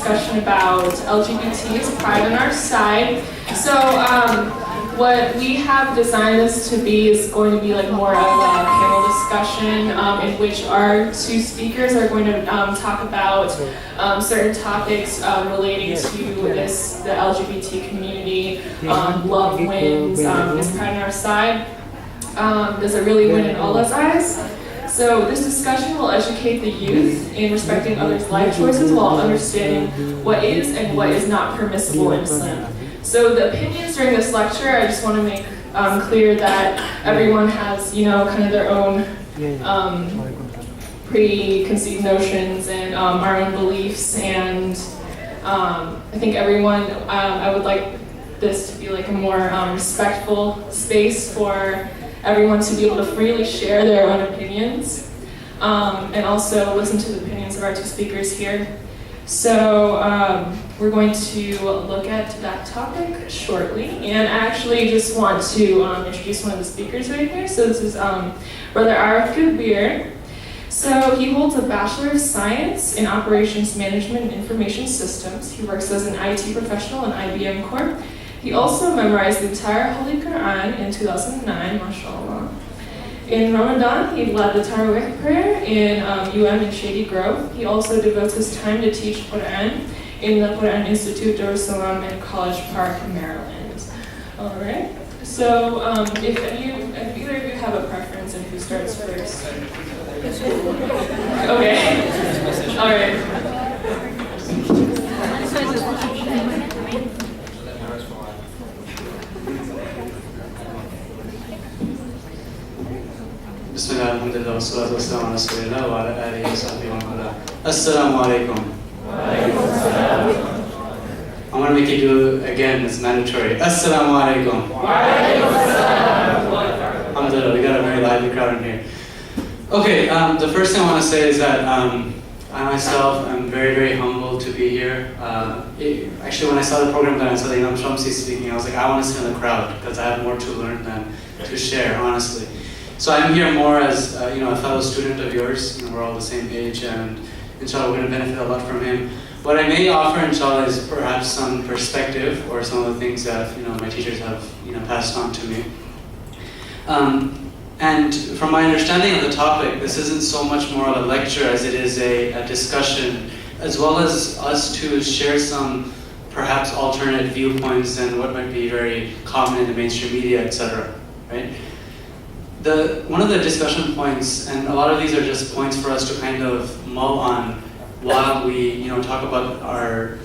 discussion about LGBTs, pride on our side. So what we have designed this to be is going to be like more of a panel discussion in which our two speakers are going to talk about certain topics relating to the LGBT community. Love wins, is pride on our side. Does it really win in Allah's eyes? So this discussion will educate the youth in respecting others' life choices while understanding what is and what is not permissible in Islam. So the opinions during this lecture, I just want to make clear that everyone has, kind of their own preconceived notions and our own beliefs, and I think everyone, I would like this to be like a more respectful space for everyone to be able to freely share their own opinions, and also listen to the opinions of our two speakers here. So we're going to look at that topic shortly, and I actually just want to introduce one of the speakers right here. So this is Brother Arif Kabir. So he holds a Bachelor of Science in Operations Management and Information Systems. He works as an IT professional in IBM Corp. He also memorized the entire Holy Quran in 2009, mashallah. In Ramadan, he led the Tarawih prayer in UM in Shady Grove. He also devotes his time to teach Quran in the Quran Institute, Dar es Salaam in College Park, Maryland. All right. So if either of you have a preference in who starts first. Okay. All right. Bismillah, alhamdulillah, wa salatu wa salam ala rasulillah wa ala alihi wa sahbihi wa ala. Assalamu alaikum. I'm going to make you do it again, it's mandatory. Assalamu alaikum. Alhamdulillah, we got a very lively crowd in here. Okay, the first thing I want to say is that I myself am very, very humbled to be here. Actually, when I saw the program that I saw the Imam Shamsi speaking, I was like, I want to sit in the crowd because I have more to learn than to share, honestly. So I'm here more as a fellow student of yours. We're all the same age, and inshallah we're going to benefit a lot from him. What I may offer, inshallah, is perhaps some perspective or some of the things that my teachers have passed on to me. And from my understanding of the topic, this isn't so much more of a lecture as it is a discussion, as well as us to share some perhaps alternate viewpoints than what might be very common in the mainstream media, etc. Right? One of the discussion points, and a lot of these are just points for us to kind of mull on while we talk about our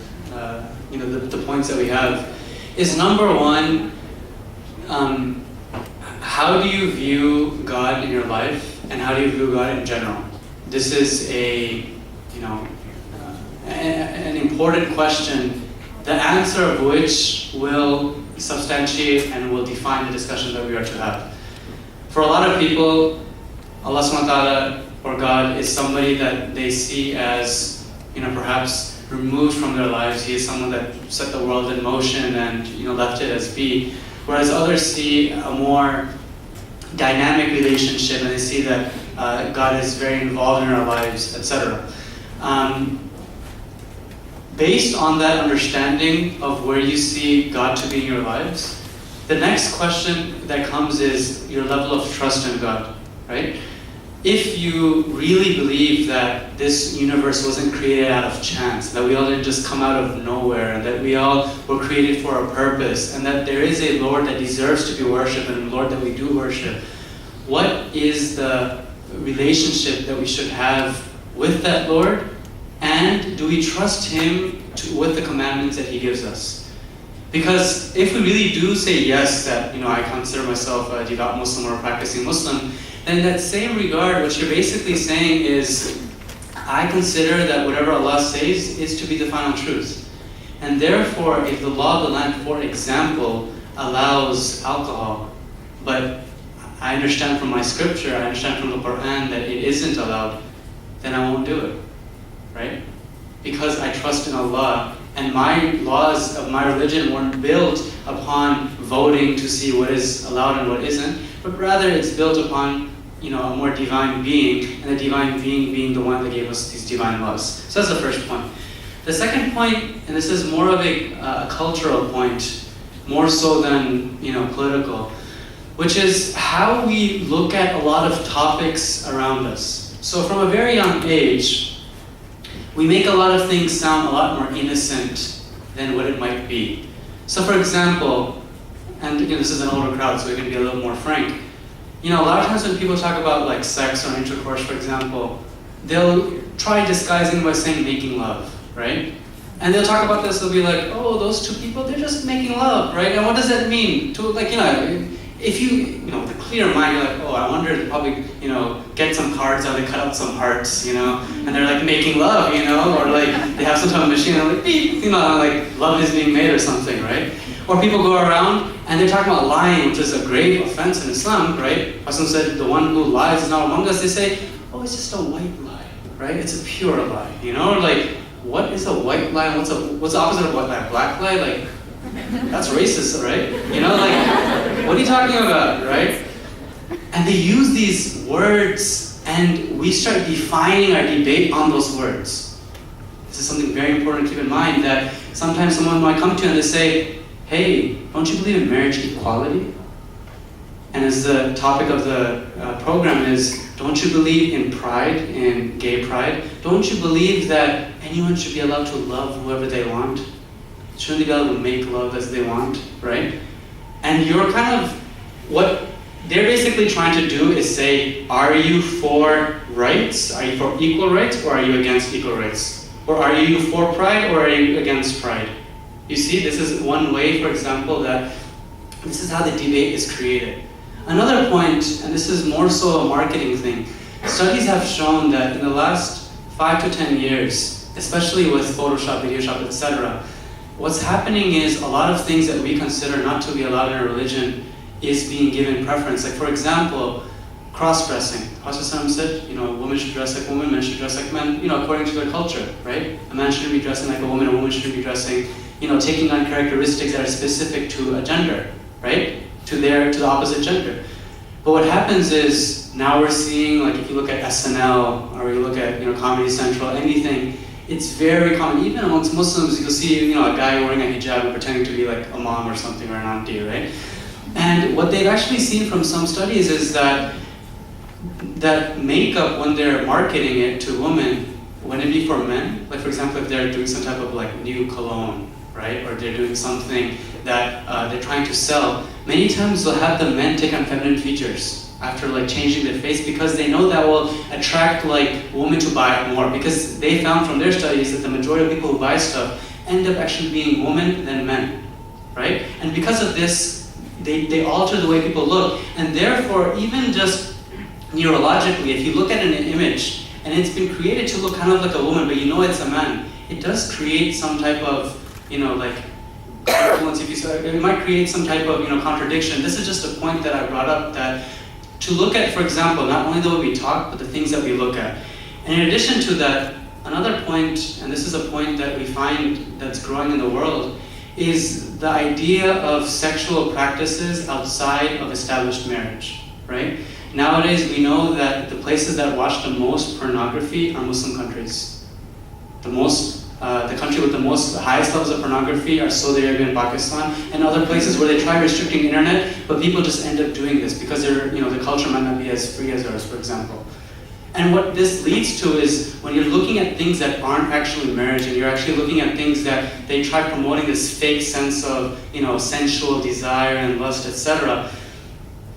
the points that we have, is number one, how do you view God in your life, and how do you view God in general? This is an important question, the answer of which will substantiate and will define the discussion that we are to have. For a lot of people, Allah subhanahu wa ta'ala, or God, is somebody that they see as, perhaps removed from their lives. He is someone that set the world in motion and, left it as be. Whereas others see a more dynamic relationship, and they see that God is very involved in our lives, etc. Based on that understanding of where you see God to be in your lives, the next question that comes is your level of trust in God, right? If you really believe that this universe wasn't created out of chance, that we all didn't just come out of nowhere, and that we all were created for a purpose, and that there is a Lord that deserves to be worshipped and a Lord that we do worship, what is the relationship that we should have with that Lord? And do we trust Him with the commandments that He gives us? Because if we really do say yes, that I consider myself a devout Muslim or a practicing Muslim, then in that same regard, what you're basically saying is, I consider that whatever Allah says is to be the final truth. And therefore, if the law of the land, for example, allows alcohol, but I understand from my scripture, I understand from the Quran that it isn't allowed, then I won't do it, right? Because I trust in Allah, and my laws of my religion weren't built upon voting to see what is allowed and what isn't, but rather it's built upon a more divine being, and the divine being the one that gave us these divine laws. So that's the first point. The second point, and this is more of a cultural point, more so than political, which is how we look at a lot of topics around us. So from a very young age, we make a lot of things sound a lot more innocent than what it might be. So for example, and this is an older crowd, so we can be a little more frank. A lot of times when people talk about like sex or intercourse, for example, they'll try disguising by saying making love, right? And they'll talk about this, they'll be like, oh, those two people, they're just making love, right? And what does that mean? To like, if you, with a clear mind, you're like, oh, I wonder if they probably, get some cards out, they cut out some hearts, and they're like making love, or like they have some type of machine, and like beep, like love is being made or something, right? Or people go around and they're talking about lying, which is a grave offense in Islam, right? Hassan said, the one who lies is not among us. They say, oh, it's just a white lie, right? It's a pure lie, like, what is a white lie? What's the opposite of white lie? Black lie? Like, that's racist, right? Like, what are you talking about, right? And they use these words, and we start defining our debate on those words. This is something very important to keep in mind, that sometimes someone might come to you and they say, hey, don't you believe in marriage equality? And as the topic of the program is, don't you believe in pride, in gay pride? Don't you believe that anyone should be allowed to love whoever they want? Shouldn't they be able to make love as they want, right? And you're kind of, what they're basically trying to do is say, are you for rights? Are you for equal rights, or are you against equal rights? Or are you for pride, or are you against pride? You see, this is one way, for example, that this is how the debate is created. Another point, and this is more so a marketing thing, studies have shown that in the last 5 to 10 years, especially with Photoshop, Videoshop, etc., what's happening is a lot of things that we consider not to be allowed in our religion is being given preference. Like, for example, cross-dressing. Prophet said, women should dress like women, men should dress like men, according to their culture, right? A man shouldn't be dressing like a woman shouldn't be dressing, taking on characteristics that are specific to a gender, right? To the opposite gender. But what happens is, now we're seeing, like if you look at SNL, or you look at, Comedy Central, anything, it's very common, even amongst Muslims, you'll see, a guy wearing a hijab and pretending to be like a mom or something, or an auntie, right? And what they've actually seen from some studies is that makeup, when they're marketing it to women, when it be for men, like for example, if they're doing some type of like new cologne, right? Or they're doing something that they're trying to sell, many times they'll have the men take on feminine features after like changing their face, because they know that will attract like women to buy it more, because they found from their studies that the majority of people who buy stuff end up actually being women than men, right? And because of this, they alter the way people look, and therefore even just neurologically, if you look at an image and it's been created to look kind of like a woman, but it's a man, it does create some type of like influence, if you say, it might create some type of contradiction. This is just a point that I brought up, that to look at, for example, not only the way we talk, but the things that we look at. And in addition to that, another point, and this is a point that we find that's growing in the world, is the idea of sexual practices outside of established marriage, right? Nowadays, we know that the places that watch the most pornography are Muslim countries. The country with the highest levels of pornography are Saudi Arabia and Pakistan, and other places where they try restricting internet, but people just end up doing this because the culture might not be as free as ours, for example. And what this leads to is, when you're looking at things that aren't actually marriage, and you're actually looking at things that they try promoting this fake sense of sensual desire and lust, etc.,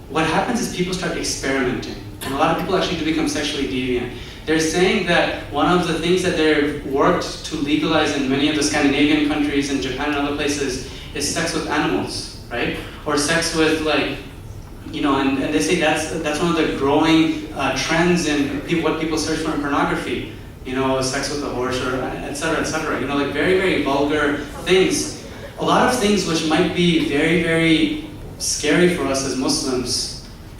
what happens is people start experimenting, and a lot of people actually do become sexually deviant. They're saying that one of the things that they've worked to legalize in many of the Scandinavian countries and Japan and other places is sex with animals, right? Or sex with and they say that's one of the growing trends in what people search for in pornography. Sex with a horse, or et cetera, like very, very vulgar things. A lot of things which might be very, very scary for us as Muslims.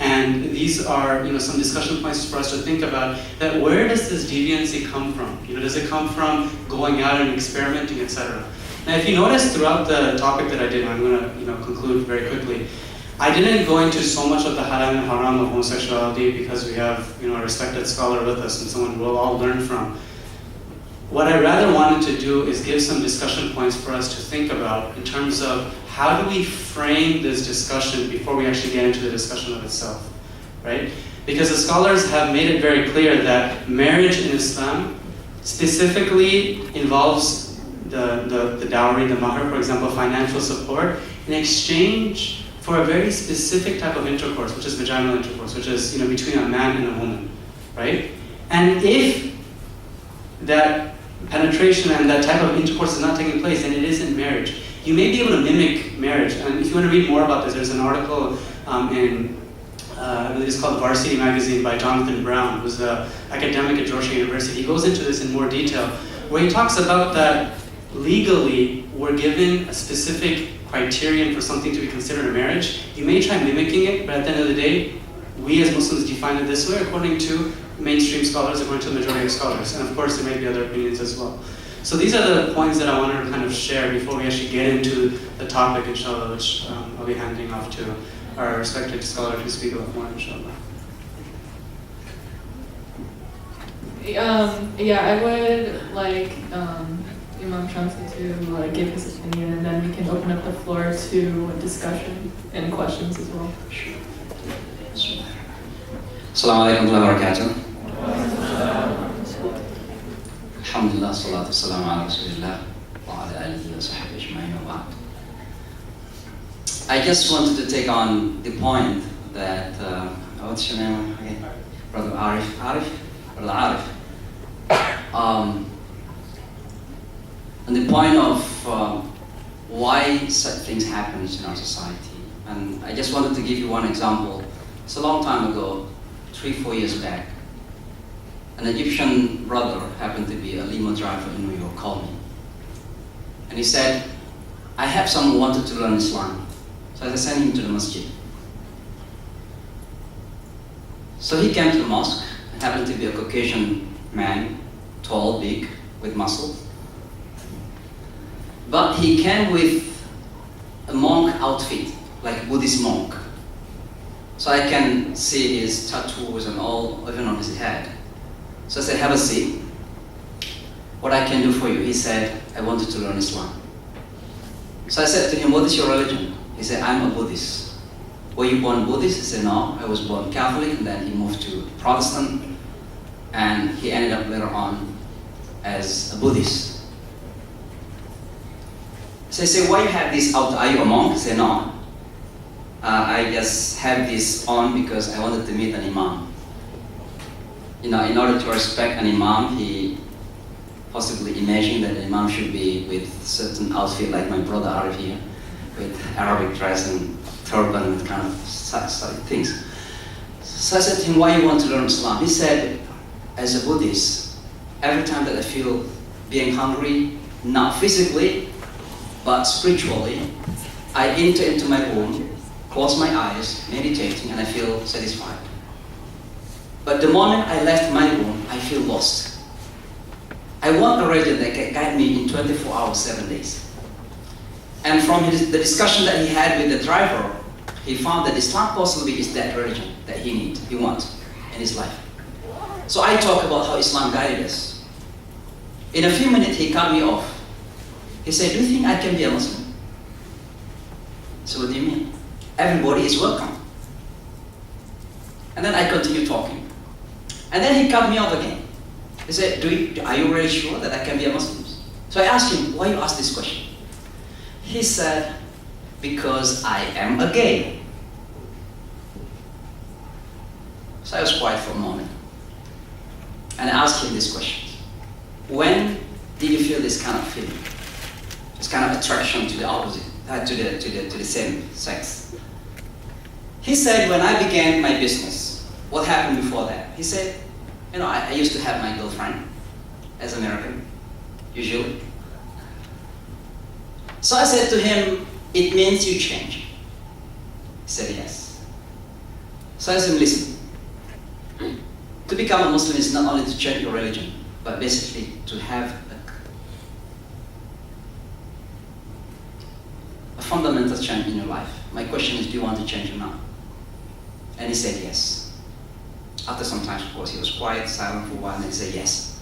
And these are, some discussion points for us to think about, that where does this deviancy come from? Does it come from going out and experimenting, etc.? Now, if you notice throughout the topic that I did, I'm going to conclude very quickly. I didn't go into so much of the halal and haram of homosexuality, because we have, a respected scholar with us and someone we'll all learn from. what I rather wanted to do is give some discussion points for us to think about in terms of how do we frame this discussion before we actually get into the discussion of itself, right? Because the scholars have made it very clear that marriage in Islam specifically involves the dowry, the mahr, for example, financial support, in exchange for a very specific type of intercourse, which is vaginal intercourse, which is between a man and a woman, right? And if that penetration and that type of intercourse is not taking place, then it isn't marriage. You may be able to mimic marriage, and if you want to read more about this, there's an article in I believe it's called Varsity Magazine by Jonathan Brown, who's an academic at Georgetown University. He goes into this in more detail, where he talks about that legally we're given a specific criterion for something to be considered a marriage. You may try mimicking it, but at the end of the day, we as Muslims define it this way according to mainstream scholars, according to the majority of scholars. And of course, there may be other opinions as well. So these are the points that I wanted to kind of share before we actually get into the topic, inshallah, which I'll be handing off to our respected scholar to speak about more, inshallah. I would like Imam Shamsi to give his opinion, and then we can open up the floor to discussion and questions as well. Assalamu alaikum wa rahmatullahi wa barakatuh. Alhamdulillah, salatu wassalamu ala rasulillah wa ala alihi wa sahbihi ajma'in wa ba'd. I just wanted to take on the point that, what's your name again? Brother Arif? Brother Arif. And the point of why such things happen in our society. And I just wanted to give you one example. It's a long time ago, 3-4 years back. An Egyptian brother happened to be a limo driver in New York, called me. And he said, I have someone who wanted to learn Islam. So I sent him to the masjid. So he came to the mosque, and happened to be a Caucasian man, tall, big, with muscle. But he came with a monk outfit, like a Buddhist monk. So I can see his tattoos and all, even on his head. So I said, have a seat. What I can do for you? He said, I wanted to learn Islam. So I said to him, what is your religion? He said, I'm a Buddhist. Were you born Buddhist? He said, no, I was born Catholic, and then he moved to Protestant, and he ended up later on as a Buddhist. So I said, why you have this out? Are you a monk? He said, no. I just have this on because I wanted to meet an imam. In order to respect an imam, he possibly imagined that an imam should be with certain outfit, like my brother Arif here, with Arabic dress and turban and kind of such things. So I said to him, why you want to learn Islam? He said, as a Buddhist, every time that I feel being hungry, not physically, but spiritually, I enter into my room, close my eyes, meditating, and I feel satisfied. But the moment I left my room, I feel lost. I want a religion that can guide me in 24 hours, 7 days. And from the discussion that he had with the driver, he found that Islam possibly is that religion that he wants in his life. So I talk about how Islam guided us. In a few minutes, he cut me off. He said, do you think I can be a Muslim? So what do you mean? Everybody is welcome. And then I continue talking. And then he cut me off again. He said, are you really sure that I can be a Muslim? So I asked him, why you ask this question? He said, because I am a gay. So I was quiet for a moment. And I asked him this question. When did you feel this kind of feeling? This kind of attraction to the opposite, to the same sex? He said, when I began my business, what happened before that? He said, I used to have my girlfriend as an American, usually. So I said to him, it means you change. He said, yes. So I said, listen, to become a Muslim is not only to change your religion, but basically to have a fundamental change in your life. My question is, do you want to change or not? And he said, yes. After some time, of course, he was quiet, silent for a while, and he said, yes.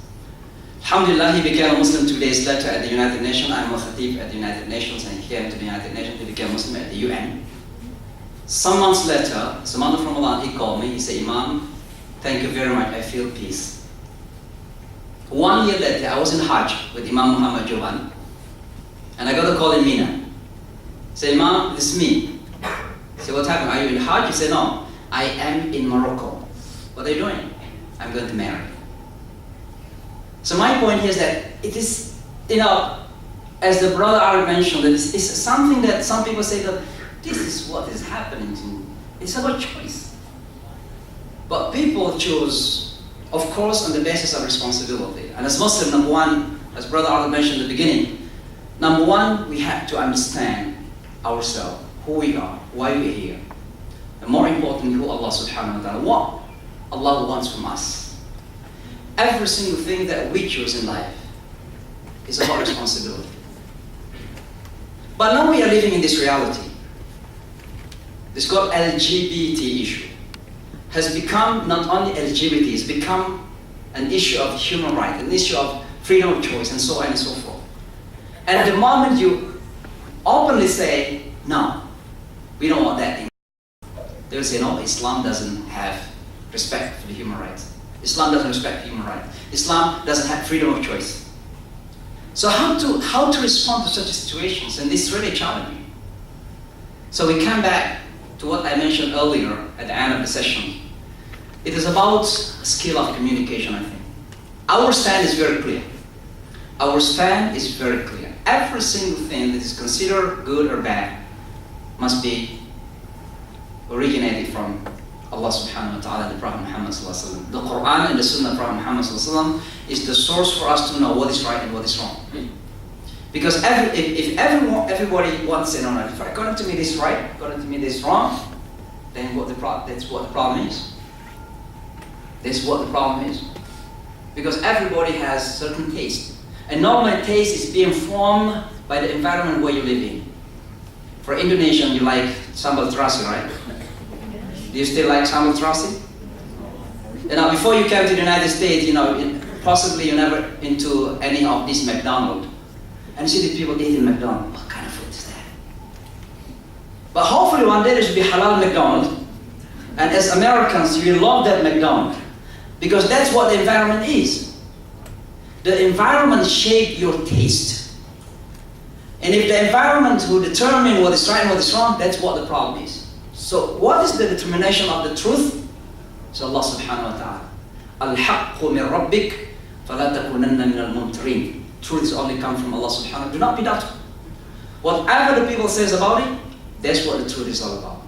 Alhamdulillah, he became a Muslim 2 days later at the United Nations. I'm a Khatib at the United Nations, and he came to the United Nations. He became Muslim at the UN. Some months later, some month of Ramadan, he called me. He said, Imam, thank you very much. I feel peace. 1 year later, I was in Hajj with Imam Muhammad Johan, and I got a call in Mina. He said, Imam, this is me. I said, what happened? Are you in Hajj? He said, no, I am in Morocco. What are you doing? I'm going to marry. So my point here is that it is, as the brother Ari mentioned, that it's something that some people say that this is what is happening to me. It's about choice. But people choose, of course, on the basis of responsibility. And as Muslim, number one, as brother Ari mentioned in the beginning, number one, we have to understand ourselves, who we are, why we're here. And more importantly, who Allah subhanahu wa ta'ala, what Allah wants from us. Every single thing that we choose in life is about responsibility. But now we are living in this reality. This called LGBT issue has become not only LGBT, it's become an issue of human rights, an issue of freedom of choice, and so on and so forth. And the moment you openly say, no, we don't want that thing, they will say, no, Islam doesn't have respect for the human rights. Islam doesn't respect human rights. Islam doesn't have freedom of choice. So how to respond to such situations? And this is really challenging. So we come back to what I mentioned earlier at the end of the session. It is about a skill of communication, I think. Our stand is very clear. Our stand is very clear. Every single thing that is considered good or bad must be originated from Allah subhanahu wa ta'ala and the Prophet Muhammad sallallahu alaihi wasallam. The Quran and the Sunnah of Prophet Muhammad sallallahu alaihi wasallam is the source for us to know what is right and what is wrong. Because if everybody wants to know, if according to me this is right, according to me this is wrong, then that's what the problem is. That's what the problem is. Because everybody has certain taste. And normally taste is being formed by the environment where you live in. For Indonesian, you like sambal terasi, right? Do you still like sambal terasi? Before you came to the United States, possibly you're never into any of these McDonald's. And you see the people eating McDonald's. What kind of food is that? But hopefully one day there should be halal McDonald's. And as Americans, you love that McDonald's. Because that's what the environment is. The environment shapes your taste. And if the environment will determine what is right and what is wrong, that's what the problem is. So what is the determination of the truth? It's Allah subhanahu wa ta'ala. Al-haqqu min rabbik fala takunanna min al-mumtarin. Truth is only come from Allah subhanahu wa ta'ala. Do not be doubtful. Whatever the people says about it, that's what the truth is all about.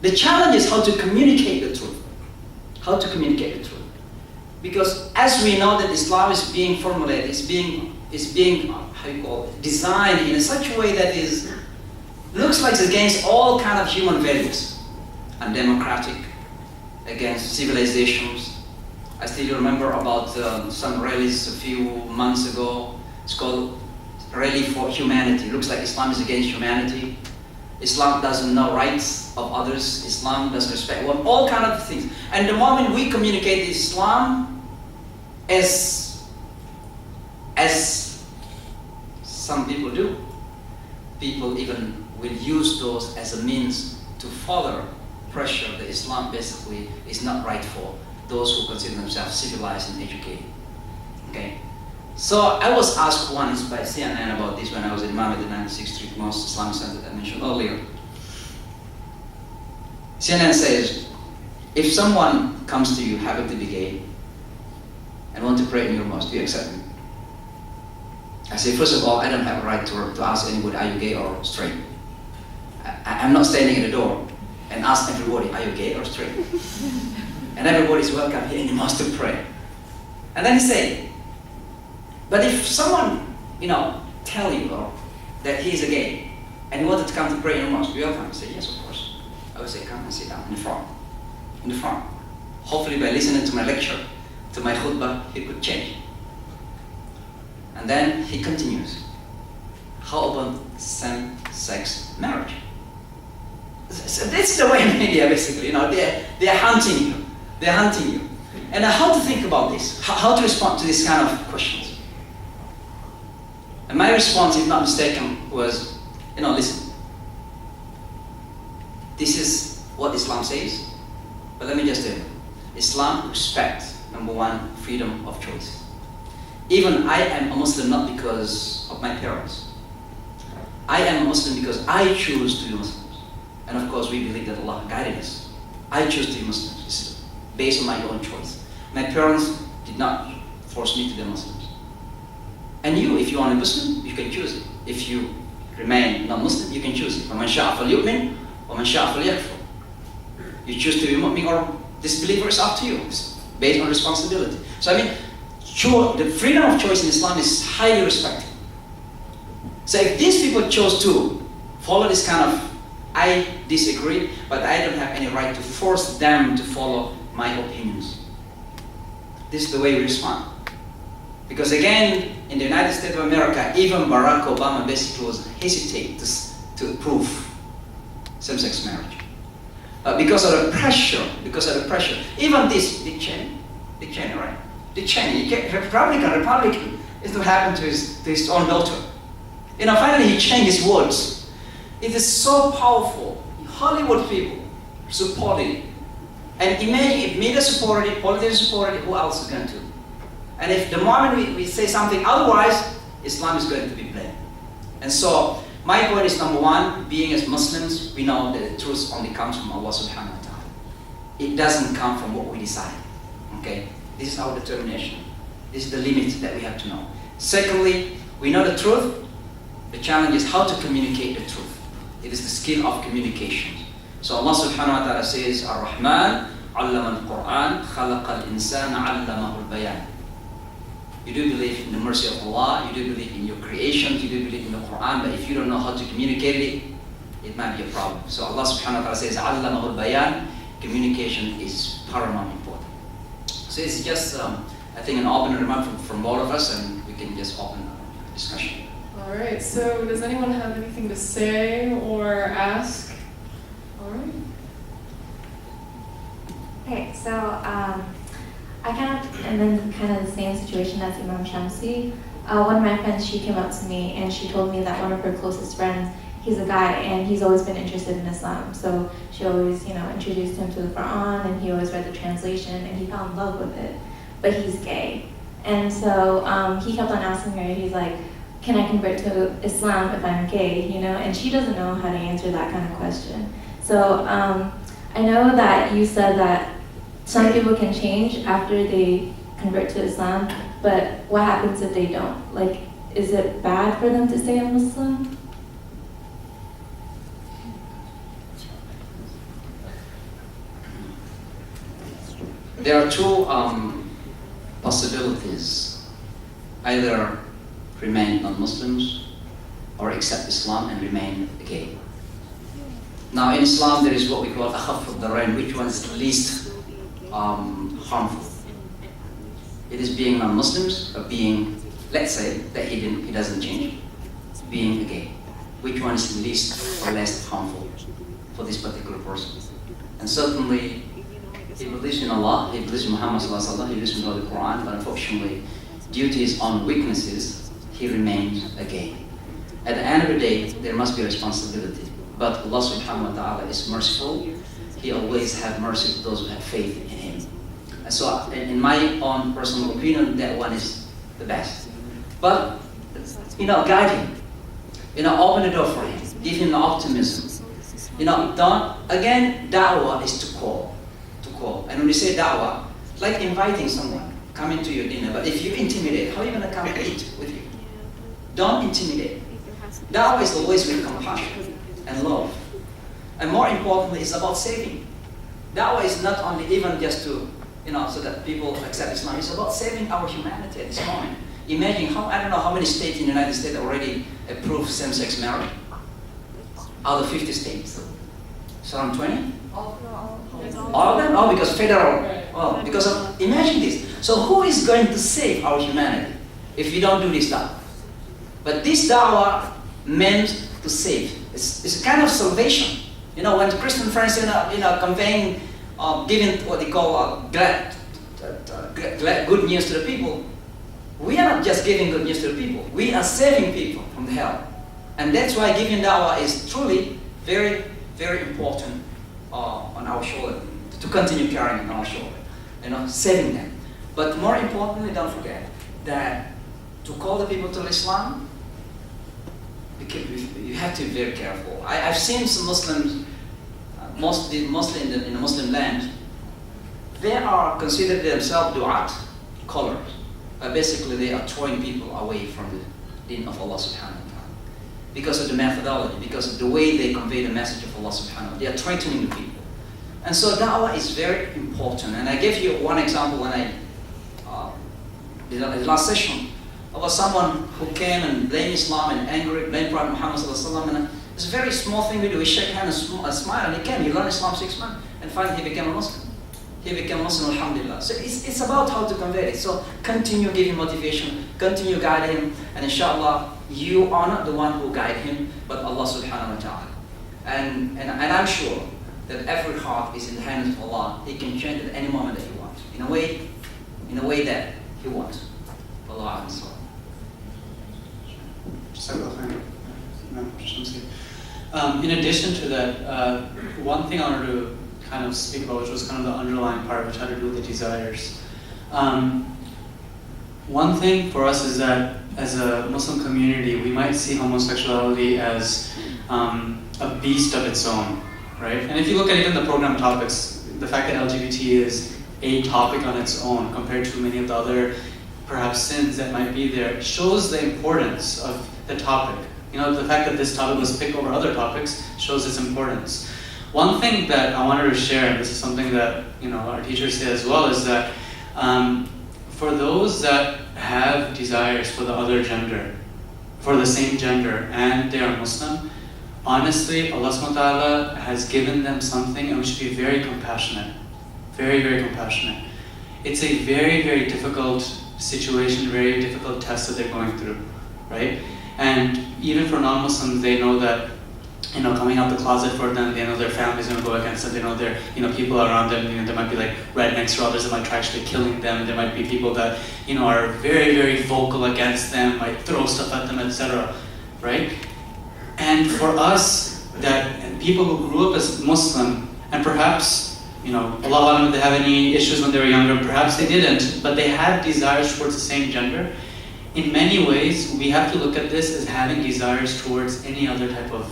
The challenge is how to communicate the truth. How to communicate the truth. Because as we know that Islam is being formulated, it's being designed in such a way that looks like it's against all kind of human values. Undemocratic, against civilizations. I still remember about some rallies a few months ago. It's called Rally for Humanity. It looks like Islam is against humanity. Islam doesn't know rights of others. Islam doesn't respect one. All kind of things. And the moment we communicate Islam as some people do, people even will use those as a means to further pressure that Islam basically is not right for those who consider themselves civilized and educated. Okay? So I was asked once by CNN about this when I was in Imam at the 96th Street Mosque Islamic Center that I mentioned earlier. CNN says, if someone comes to you happen to be gay and want to pray in your mosque, do you accept him? I say, first of all, I don't have a right to ask anybody, are you gay or straight? I'm not standing at the door and ask everybody, are you gay or straight? And everybody's welcome here in the mosque to pray. And then he said, but if someone, tell you that he is a gay and he wanted to come to pray in your mosque, do you welcome? I say, yes, of course. I would say, come and sit down in the front. In the front. Hopefully by listening to my lecture, to my khutbah, he could change. And then he continues. How about same-sex marriage? So that's the way in media basically, they're hunting you. They're hunting you. And how to think about this? How to respond to this kind of questions? And my response, if not mistaken, was, listen. This is what Islam says. But let me just tell you, Islam respects, number one, freedom of choice. Even I am a Muslim not because of my parents. I am a Muslim because I choose to be Muslims. And of course, we believe that Allah guided us. I choose to be Muslim. It's based on my own choice. My parents did not force me to be Muslims. And you, if you are a Muslim, you can choose it. If you remain non-Muslim, you can choose it. فَمَنْ شَاءَ فَلْيُؤْمِنْ وَمَنْ شَاءَ فَلْيَكْفُرْ. You choose to be mu'min or disbeliever, is up to you. It's based on responsibility. So I mean, the freedom of choice in Islam is highly respected. So if these people chose to follow this kind of, I disagree, but I don't have any right to force them to follow my opinions. This is the way we respond. Because again, in the United States of America, even Barack Obama basically was hesitate to approve same-sex marriage. Because of the pressure, even this Dick Cheney, right? Dick Cheney, Republican, is to happen to his own daughter. Finally he changed his words. It is so powerful. Hollywood people supported it. And imagine if media supported it, politicians supported it, who else is going to? And if the moment we say something otherwise, Islam is going to be blamed. And so, my point is, number one, being as Muslims, we know that the truth only comes from Allah subhanahu wa ta'ala. It doesn't come from what we decide. Okay? This is our determination. This is the limit that we have to know. Secondly, we know the truth. The challenge is how to communicate the truth. It is the skill of communication. So Allah subhanahu wa ta'ala says, Ar-Rahman, allama al-Quran, khalaqa al-insana, allamahu al-bayan. You do believe in the mercy of Allah, you do believe in your creations, you do believe in the Quran, but if you don't know how to communicate it, it might be a problem. So Allah subhanahu wa ta'ala says, allamahu al-bayan, communication is paramount important. So it's just, I think, an open remark from both of us, and we can just open the discussion. All right, so does anyone have anything to say or ask? All right. Okay, so I am in kind of the same situation as Imam Shamsi. One of my friends, she came up to me and she told me that one of her closest friends, he's a guy and he's always been interested in Islam. So she always, introduced him to the Quran and he always read the translation and he fell in love with it. But he's gay. And so he kept on asking her, he's like, can I convert to Islam if I'm gay, And she doesn't know how to answer that kind of question. So I know that you said that some people can change after they convert to Islam, but what happens if they don't? Like, is it bad for them to stay a Muslim? There are two possibilities. Either remain non-Muslims or accept Islam and remain gay. Now in Islam there is what we call akhaf ad-darain, which one is the least harmful. It is being non-Muslims or being, let's say that he doesn't change, being gay. Which one is the least or less harmful for this particular person? And certainly he believes in Allah, he believes in Muhammad sallallahu alaihi wasallam, he believes in the Quran, but unfortunately due to his own weaknesses he remains a gay. At the end of the day, there must be a responsibility. But Allah subhanahu wa ta'ala is merciful. He always has mercy to those who have faith in Him. And so, in my own personal opinion, that one is the best. But, guide him. Open the door for him. Give him the optimism. Da'wah is to call. And when we say da'wah, it's like inviting someone, come into your dinner. But if you intimidate, how are you going to come eat with you? Don't intimidate. Da'wah is always with compassion and love. And more importantly, it's about saving. Da'wah is not only even just to, so that people accept Islam. It's about saving our humanity at this moment. Imagine I don't know how many states in the United States already approve same-sex marriage. Out of 50 states. So around 20? All of them? Oh, because federal. Well, because of, imagine this. So who is going to save our humanity if we don't do this da'wah? But this da'wah meant to save. It's a kind of salvation. When the Christian friends, conveying, giving what they call good news to the people, we are not just giving good news to the people, we are saving people from the hell. And that's why giving da'wah is truly very, very important on our shoulder, to continue carrying on our shoulder, saving them. But more importantly, don't forget that to call the people to Islam, you have to be very careful. I've seen some Muslims, mostly in the Muslim land, they are considered themselves du'at, callers. Basically, they are throwing people away from the deen of Allah subhanahu wa ta'ala. Because of the methodology, because of the way they convey the message of Allah subhanahu wa ta'ala. They are threatening the people. And so da'wah is very important. And I gave you one example when I did the last session about someone who came and blamed Islam and angry, blamed Prophet Muhammad sallallahu alaihi wasallam. And it's a very small thing we do. We shake hands and smile, and he came. He learned Islam 6 months, and finally he became a Muslim. He became Muslim, alhamdulillah. So it's about how to convey it. So continue giving motivation, continue guiding him, and inshallah, you are not the one who guide him, but Allah subhanahu wa ta'ala. And I'm sure that every heart is in the hands of Allah. He can change it at any moment that He wants, in a way that He wants. Allah answer. In addition to that, one thing I wanted to kind of speak about, which was kind of the underlying part, which had to do with the desires. One thing for us is that as a Muslim community, we might see homosexuality as a beast of its own, right? And if you look at even the program topics, the fact that LGBT is a topic on its own compared to many of the other perhaps sins that might be there, shows the importance of the topic. The fact that this topic was picked over other topics shows its importance. One thing that I wanted to share, and this is something that our teachers say as well, is that for those that have desires for the other gender, for the same gender, and they are Muslim, honestly, Allah subhanahu wa ta'ala has given them something, and we should be very compassionate. Very, very compassionate. It's a very, very difficult situation, very difficult test that they're going through, right? And even for non-Muslims, they know that coming out the closet for them, they know their family's going to go against them, they know there people around them, there might be like rednecks or others that might try actually killing them, there might be people that are very, very vocal against them, might throw stuff at them, etc., right? And for us, that people who grew up as Muslim, and perhaps, Allah, if they have any issues when they were younger, perhaps they didn't, but they had desires towards the same gender. In many ways, we have to look at this as having desires towards any other type of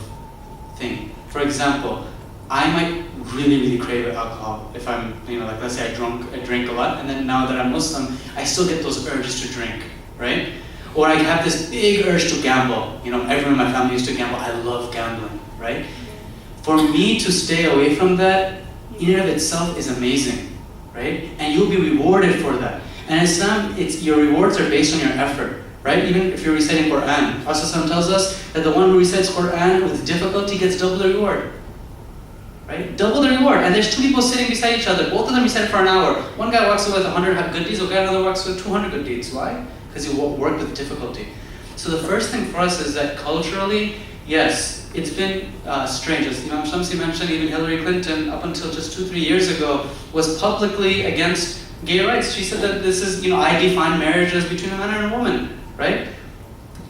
thing. For example, I might really, really crave alcohol if I'm, let's say I drink a lot, and then now that I'm Muslim, I still get those urges to drink, right? Or I have this big urge to gamble. Everyone in my family used to gamble. I love gambling, right? For me to stay away from that, in and of itself is amazing, right? And you'll be rewarded for that. And in Islam, your rewards are based on your effort, right? Even if you're reciting Quran, Rasulullah tells us that the one who recites Quran with difficulty gets double the reward, right? Double the reward. And there's two people sitting beside each other. Both of them recite for an hour. One guy walks away with 100 good deeds, another walks away with 200 good deeds. Why? Because he worked with difficulty. So the first thing for us is that culturally, yes, it's been strange. As Imam Shamsi mentioned, even Hillary Clinton, up until just 2-3 years ago, was publicly against gay rights. She said that this is, I define marriage as between a man and a woman, right?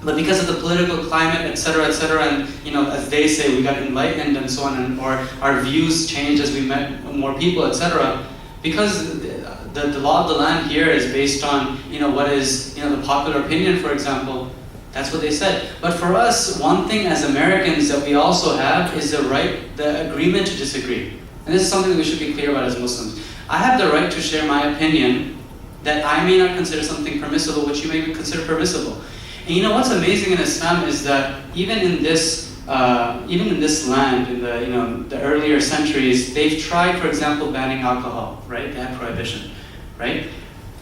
But because of the political climate, etc., and as they say, we got enlightened and so on, or our views changed as we met more people, etc. Because the law of the land here is based on what is the popular opinion, for example. That's what they said. But for us, one thing as Americans that we also have is the agreement to disagree. And this is something that we should be clear about as Muslims. I have the right to share my opinion that I may not consider something permissible, which you may consider permissible. And what's amazing in Islam is that even in this land, in the earlier centuries, they've tried, for example, banning alcohol, right? They have prohibition, right?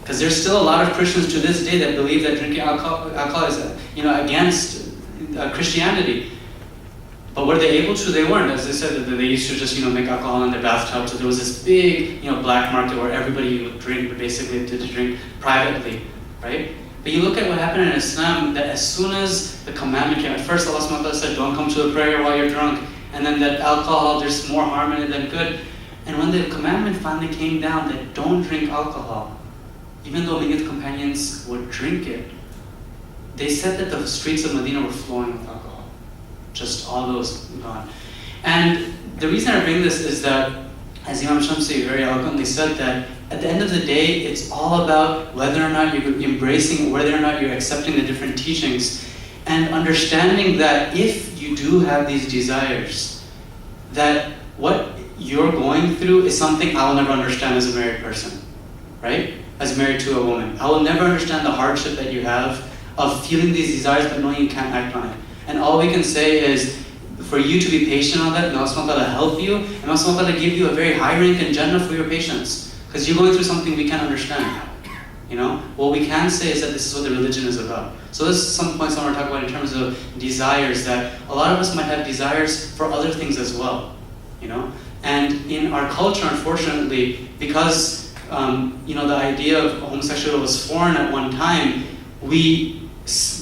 Because there's still a lot of Christians to this day that believe that drinking alcohol is, against Christianity. But were they able to? They weren't. As they said, that they used to just, make alcohol in their bathtub. So there was this big, black market where everybody would drink, but basically to drink privately, right? But you look at what happened in Islam, that as soon as the commandment came, at first Allah subhanahu wa ta'ala said, don't come to a prayer while you're drunk. And then that alcohol, there's more harm in it than good. And when the commandment finally came down that don't drink alcohol, even though many of the companions would drink it, they said that the streets of Medina were flowing with alcohol. Just all those gone. And the reason I bring this is that, as Imam Shamsi very eloquently said, that at the end of the day, it's all about whether or not you're embracing, whether or not you're accepting the different teachings, and understanding that if you do have these desires, that what you're going through is something I will never understand as a married person, right? As married to a woman. I will never understand the hardship that you have of feeling these desires but knowing you can't act on it. And all we can say is, for you to be patient on that, and Allah subhanahu wa ta'ala help you, and Allah subhanahu wa ta'ala give you a very high rank in Jannah for your patience. Because you're going through something we can't understand. You know? What we can say is that this is what the religion is about. So this is some points I want to talk about in terms of desires, that a lot of us might have desires for other things as well. You know? And in our culture, unfortunately, because the idea of homosexuality was foreign at one time, we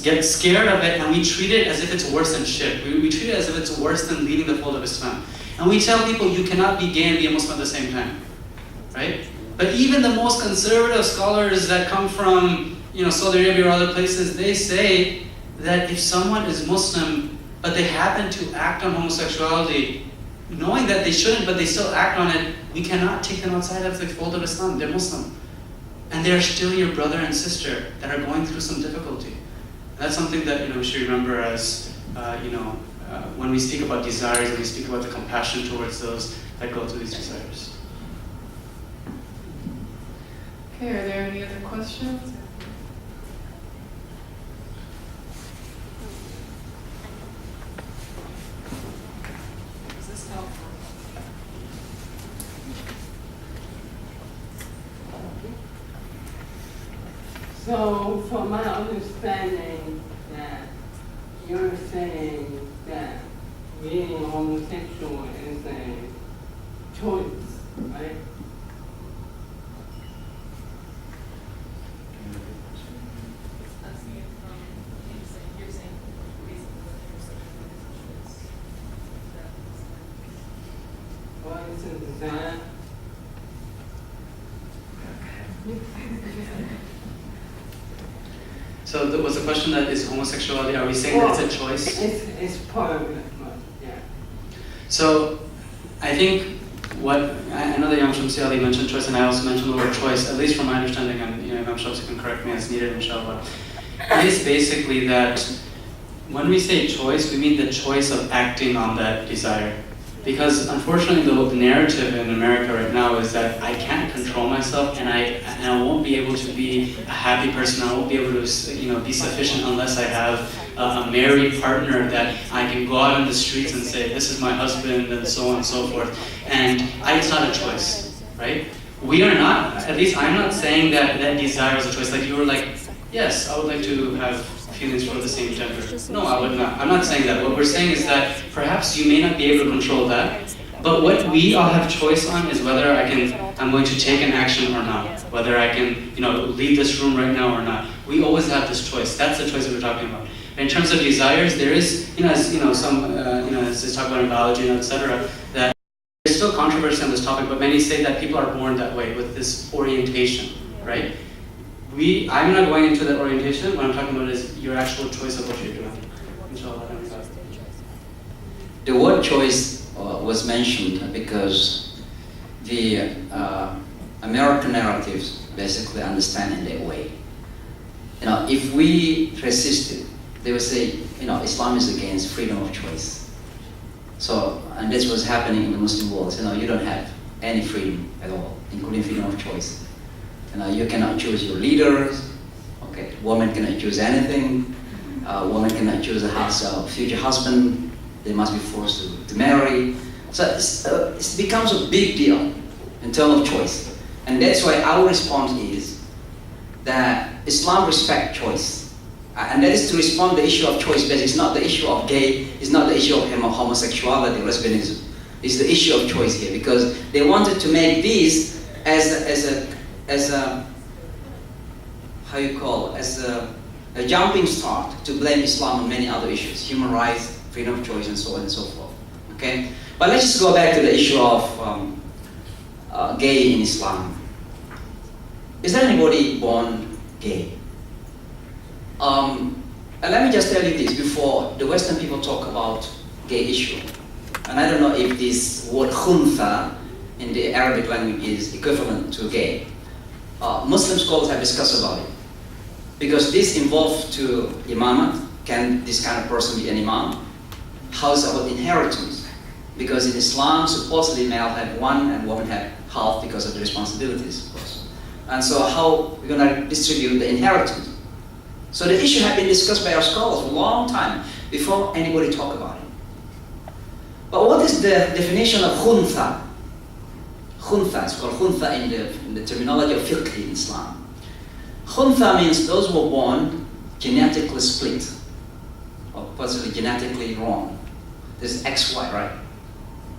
get scared of it and we treat it as if it's worse than shirk. We treat it as if it's worse than leaving the fold of Islam. And we tell people you cannot be gay and be a Muslim at the same time, right? But even the most conservative scholars that come from Saudi Arabia or other places, they say that if someone is Muslim but they happen to act on homosexuality, knowing that they shouldn't but they still act on it, we cannot take them outside of the fold of Islam. They're Muslim. And they're still your brother and sister that are going through some difficulty. That's something that we should remember as when we speak about desires and we speak about the compassion towards those that go through these desires. Okay, are there any other questions? Is this helpful? So, from my understanding, that you're saying that being homosexual is a choice, right? Well, it's a desire. So was the question that is homosexuality, are we saying that it's a choice? It's part of it, but yeah. So I think I know that Imam Shamsi Ali mentioned choice, and I also mentioned the word choice, at least from my understanding, and Imam Shamsi can correct me as needed, inshallah. It is basically that when we say choice, we mean the choice of acting on that desire. Because unfortunately, the narrative in America right now is that I can't control myself, and I won't be able to be a happy person. I won't be able to be sufficient unless I have a married partner that I can go out on the streets and say, this is my husband, and so on and so forth. And it's not a choice, right? We are not, at least I'm not saying that desire is a choice. Like you were like, yes, I would like to have feelings for the same gender. No, I would not. I'm not saying that. What we're saying is that perhaps you may not be able to control that, but what we all have choice on is whether I'm going to take an action or not, whether I can, leave this room right now or not. We always have this choice. That's the choice that we're talking about. In terms of desires, there is, as they talk about in biology and etc., that there's still controversy on this topic, but many say that people are born that way with this orientation, right? I'm not going into that orientation. What I'm talking about is your actual choice of what you're doing. Inshallah. The word choice was mentioned because the American narratives basically understand in their way. If we resist it, they would say, Islam is against freedom of choice. So, and this was happening in the Muslim world. You don't have any freedom at all, including freedom of choice. You cannot choose your leaders. Okay, women cannot choose anything. Women cannot choose a future husband. They must be forced to marry. So it becomes a big deal in terms of choice. And that's why our response is that Islam respects choice. And that is to respond to the issue of choice, but it's not the issue of gay, it's not the issue of homosexuality, lesbianism. It's the issue of choice here, because they wanted to make this as a jumping start to blame Islam on many other issues, human rights, freedom of choice, and so on and so forth. Okay, but let's just go back to the issue of gay in Islam. Is there anybody born gay? And let me just tell you this before the Western people talk about gay issue. And I don't know if this word khuntha in the Arabic language is equivalent to gay. Muslim scholars have discussed about it. Because this involves to imamat. Can this kind of person be an imam? How is it about inheritance? Because in Islam, supposedly male have one and woman have half because of the responsibilities, of course. And so how we're going to distribute the inheritance? So the issue had been discussed by our scholars for a long time before anybody talked about it. But what is the definition of khuntha? Khuntha, it's called khuntha in the terminology of fiqh in Islam. Khuntha means those who were born genetically split, or possibly genetically wrong. This is XY, right?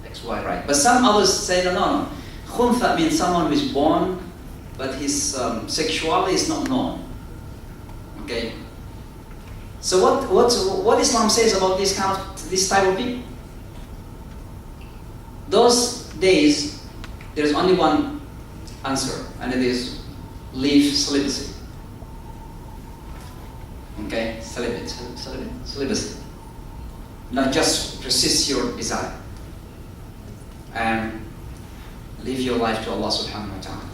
XY, right? But some others say no. Khuntha means someone who is born, but his sexuality is not known. Okay. So what Islam says about this type of people? Those days, there's only one answer, and it is leave celibacy. Okay, celibacy. Not just resist your desire and live your life to Allah subhanahu wa ta'ala.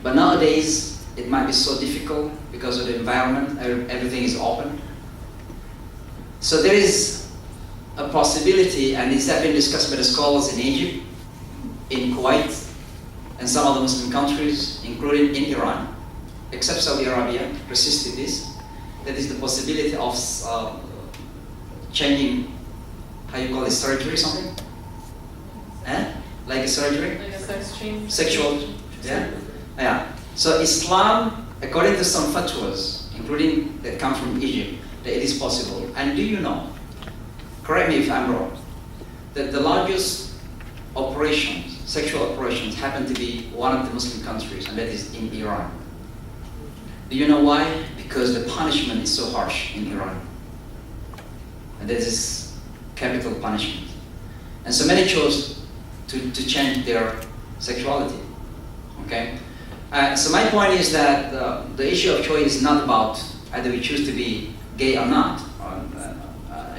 But nowadays, it might be so difficult because of the environment, everything is open. So there is a possibility, and this has been discussed by the scholars in Egypt, in Kuwait, and some other Muslim countries, including in Iran, except Saudi Arabia, resisted this. That is the possibility of changing, how you call it, surgery, something? Like a surgery? Like a sex change? Sexual, yeah. So Islam, according to some fatwas, including that come from Egypt, that it is possible. And do you know, correct me if I'm wrong, that the largest operations, sexual operations, happen to be one of the Muslim countries, and that is in Iran. Do you know why? Because the punishment is so harsh in Iran. And that is capital punishment. And so many chose to change their sexuality. Okay? So my point is that the issue of choice is not about either we choose to be gay or not.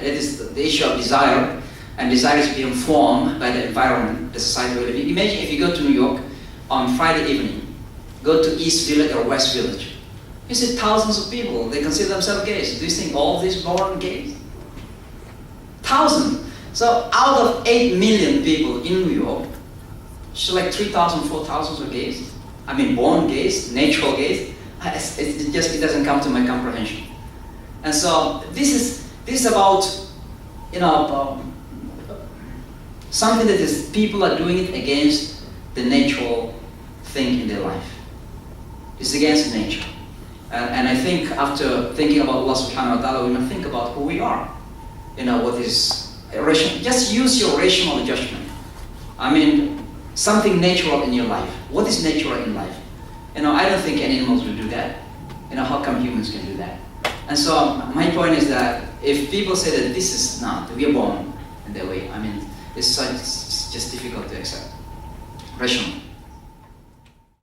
It is the issue of desire, and desire is being formed by the environment, the society we live in. Imagine if you go to New York on Friday evening, go to East Village or West Village. You see thousands of people, they consider themselves gays. Do you think all these born gays? Thousands. So out of 8 million people in New York, so like 3,000, 4,000 are gays. I mean, born gays, natural gays. It doesn't come to my comprehension. And so this is about, something that is people are doing it against the natural thing in their life. It's against nature. And I think after thinking about Allah subhanahu wa ta'ala, we must think about who we are. What is rational. Just use your rational judgment. I mean, something natural in your life. What is natural in life? I don't think animals will do that. How come humans can do that? And so my point is that if people say that this is not, we are born in that way, I mean, it's just difficult to accept. Rational.